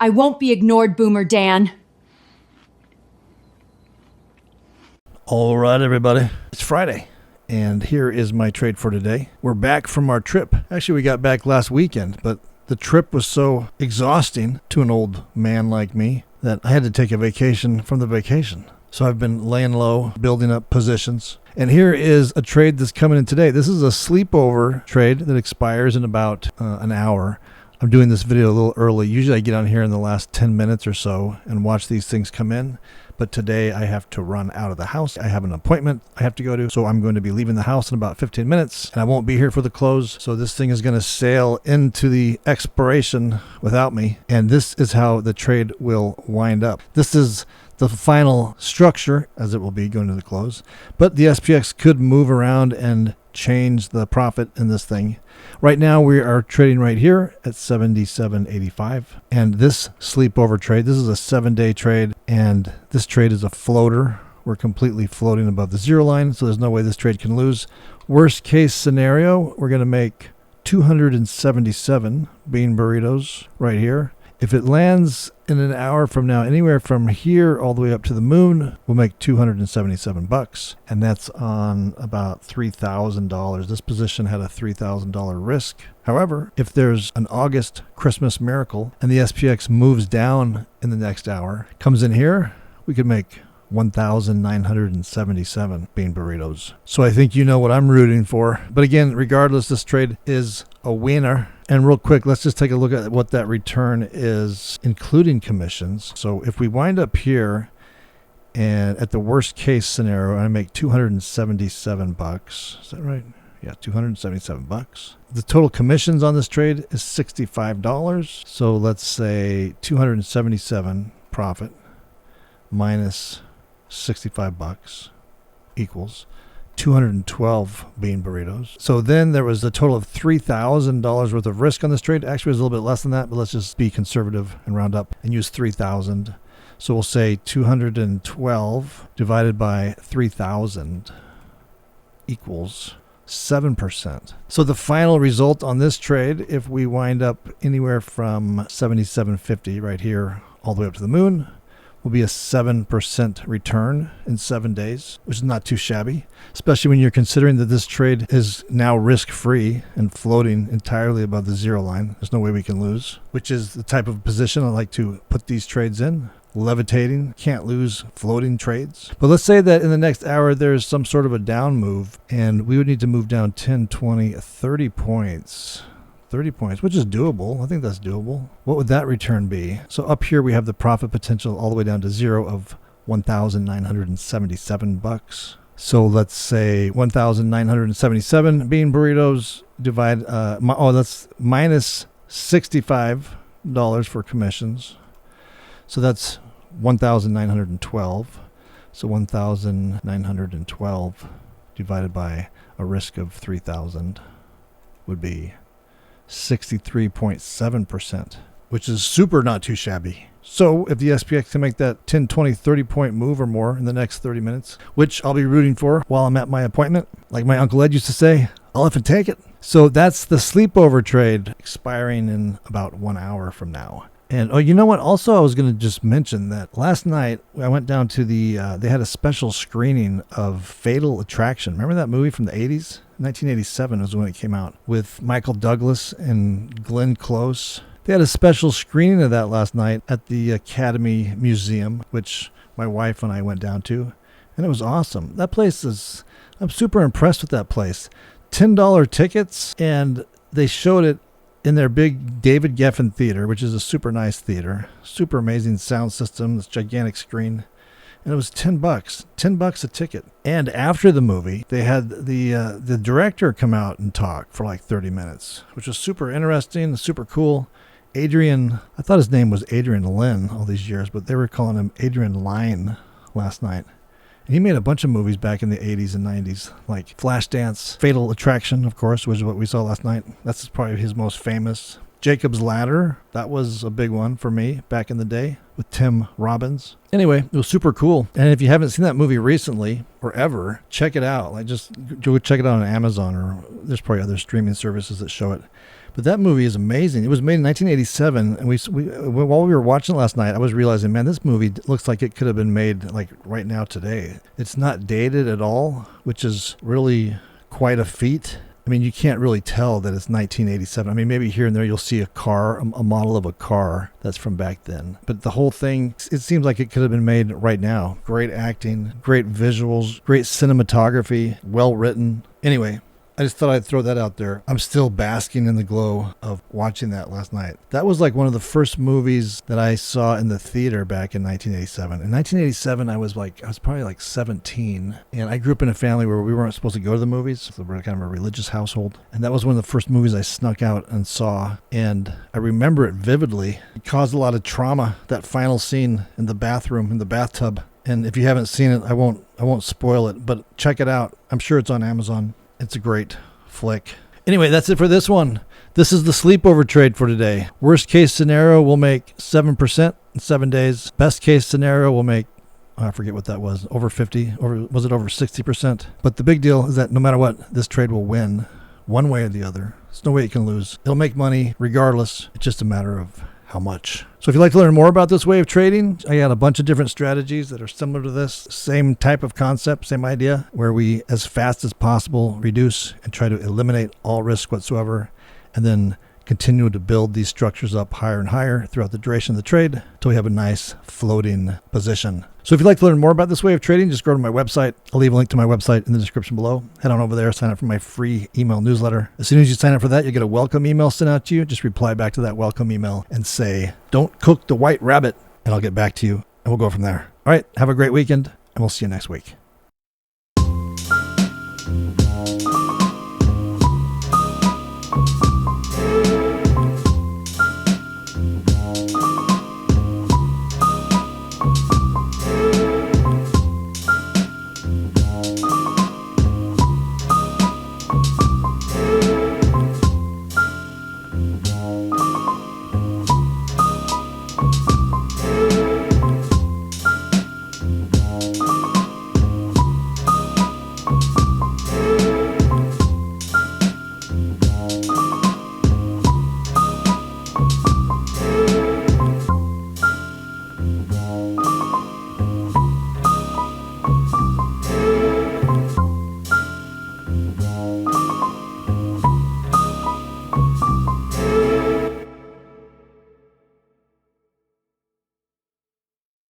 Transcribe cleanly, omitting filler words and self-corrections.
I won't be ignored, Boomer Dan. All right, everybody. It's Friday, and here is my trade for today. We're back from our trip. Actually, we got back last weekend, but the trip was so exhausting to an old man like me that I had to take a vacation from the vacation. So I've been laying low, building up positions. And here is a trade that's coming in today. This is a sleepover trade that expires in about an hour. I'm doing this video a little early. Usually I get on here in the last 10 minutes or so and watch these things come in. But today I have to run out of the house. I have an appointment I have to go to. So I'm going to be leaving the house in about 15 minutes. And I won't be here for the close. So this thing is going to sail into the expiration without me. And this is how the trade will wind up. This is the final structure, as it will be going to the close. But the SPX could move around and change the profit in this thing. Right now we are trading right here at 77.85, and this sleepover trade, this is a 7-day trade, and this trade is a floater. We're completely floating above the zero line, so there's no way this trade can lose. Worst case scenario, we're going to make 277 bean burritos right here. If it lands in an hour from now, anywhere from here all the way up to the moon, we'll make $277, and that's on about $3,000. This position had a $3,000 risk. However, if there's an August Christmas miracle and the SPX moves down in the next hour, comes in here, we could make 1,977 bean burritos. So I think you know what I'm rooting for. But again, regardless, this trade is a winner. And real quick, let's just take a look at what that return is, including commissions. So if we wind up here, and at the worst case scenario, I make $277. Is that right? Yeah, $277. The total commissions on this trade is $65. So let's say 277 profit minus $65 equals 212 bean burritos. So then there was a total of $3,000 worth of risk on this trade. Actually, it was a little bit less than that, but let's just be conservative and round up and use 3,000. So we'll say 212 divided by 3,000 equals 7%. So the final result on this trade, if we wind up anywhere from 77.50 right here all the way up to the moon, will be a 7% return in 7 days, which is not too shabby, especially when you're considering that this trade is now risk-free and floating entirely above the zero line. There's no way we can lose, which is the type of position I like to put these trades in. Levitating, can't lose floating trades. But let's say that in the next hour there's some sort of a down move, and we would need to move down 10, 20, 30 points. 30 points, which is doable. I think that's doable. What would that return be? So up here we have the profit potential all the way down to zero of $1,977. So let's say 1,977 bean burritos divide, that's minus $65 for commissions. So that's 1,912. So 1,912 divided by a risk of 3,000 would be 63.7%, which is super not too shabby. So if the SPX can make that 10, 20, 30 point move or more in the next 30 minutes, which I'll be rooting for while I'm at my appointment, like my Uncle Ed used to say, I'll effing take it. So that's the sleepover trade expiring in about 1 hour from now. And oh, you know what? Also, I was going to just mention that last night I went down to they had a special screening of Fatal Attraction. Remember that movie from the 80s? 1987 was when it came out with Michael Douglas and Glenn Close. They had a special screening of that last night at the Academy Museum, which my wife and I went down to. And it was awesome. That place I'm super impressed with that place. $10 tickets, and they showed it in their big David Geffen theater, which is a super nice theater, super amazing sound system, this gigantic screen, and it was $10 a ticket. And after the movie, they had the director come out and talk for like 30 minutes, which was super interesting, super cool. Adrian, I thought his name was Adrian Lynn all these years, but they were calling him Adrian Lyne last night. And he made a bunch of movies back in the 80s and 90s, like Flashdance, Fatal Attraction, of course, which is what we saw last night. That's probably his most famous. Jacob's Ladder, that was a big one for me back in the day with Tim Robbins. Anyway, it was super cool. And if you haven't seen that movie recently or ever, check it out. Like, just go check it out on Amazon, or there's probably other streaming services that show it. But that movie is amazing. It was made in 1987, and while we were watching it last night, I was realizing, man, this movie looks like it could have been made like right now today. It's not dated at all, which is really quite a feat. I mean, you can't really tell that it's 1987. I mean, maybe here and there you'll see a car, a model of a car that's from back then. But the whole thing, it seems like it could have been made right now. Great acting, great visuals, great cinematography, well written. Anyway, I just thought I'd throw that out there. I'm still basking in the glow of watching that last night. That was like one of the first movies that I saw in the theater back in 1987. In 1987, I was probably like 17. And I grew up in a family where we weren't supposed to go to the movies. So we're kind of a religious household. And that was one of the first movies I snuck out and saw. And I remember it vividly. It caused a lot of trauma, that final scene in the bathroom, in the bathtub. And if you haven't seen it, I won't spoil it, but check it out. I'm sure it's on Amazon. It's a great flick. Anyway, that's it for this one. This is the sleepover trade for today. Worst case scenario, we'll make 7% in 7 days. Best case scenario, we'll make, I forget what that was, over 50, was it over 60%? But the big deal is that no matter what, this trade will win one way or the other. There's no way it can lose. It'll make money regardless. It's just a matter of how much. So if you'd like to learn more about this way of trading, I got a bunch of different strategies that are similar to this. Same type of concept, same idea, where we, as fast as possible, reduce and try to eliminate all risk whatsoever, and then continue to build these structures up higher and higher throughout the duration of the trade until we have a nice floating position. So if you'd like to learn more about this way of trading, just go to my website. I'll leave a link to my website in the description below. Head on over there, sign up for my free email newsletter. As soon as you sign up for that, you get a welcome email sent out to you. Just reply back to that welcome email and say, "Don't cook the white rabbit," and I'll get back to you, and we'll go from there. All right, have a great weekend, and we'll see you next week.